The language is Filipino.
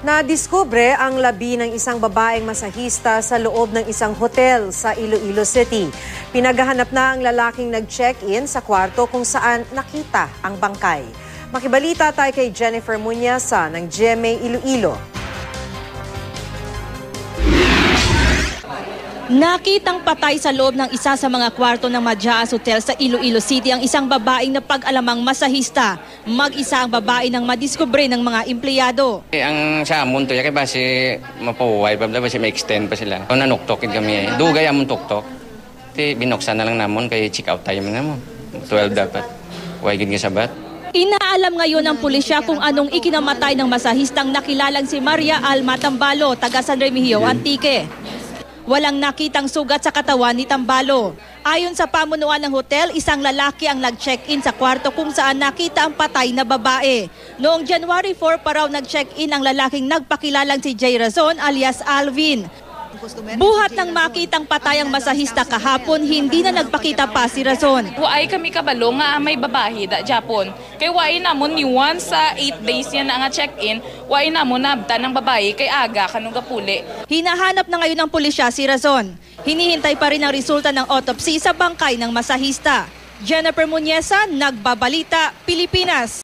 Nadiskubre ang labi ng isang babaeng masahista sa loob ng isang hotel sa Iloilo City. Pinaghahanap na ang lalaking nag-check-in sa kwarto kung saan nakita ang bangkay. Makibalita tayo kay Jennifer Muñasa ng GMA Iloilo. Nakitang patay sa loob ng isa sa mga kwarto ng Majaas Hotel sa Iloilo City ang isang babaeng napag-alamang masahista. Mag-isa ang babae nang madiskubre ng mga empleyado. Ang sa amon to, kaya ba si mapahuway pa ba si ma-extend pa sila. Kung nanuktokin kami dugay amon tuktok. Binuksan na lang namon kay check out time na mo. 12 dapat. Huwag gid nga sabat. Inaalam ngayon ng pulisya kung anong ikinamatay ng masahistang nakilalang si Maria Alma Tambalo, taga San Remigio, Antique. Walang nakitang sugat sa katawan ni Tambalo. Ayon sa pamunuan ng hotel, isang lalaki ang nag-check-in sa kwarto kung saan nakita ang patay na babae. Noong January 4 pa raw nag-check-in ang lalaking nagpakilalang si Jay Razon alias Alvin. Buhat ng makitang patay ang masahista kahapon, hindi na nagpakita pa si Razon. Waay kami kabalo nga may babae da Japon. Kay waay namon ni once sa 8 days yan nga check-in, waay namon nabta ng babae kay aga kanung gapuli. Hinahanap na ngayon ng pulisya si Razon. Hinihintay pa rin ang resulta ng autopsy sa bangkay ng masahista. Jennifer Muñasa, Nagbabalita, Pilipinas.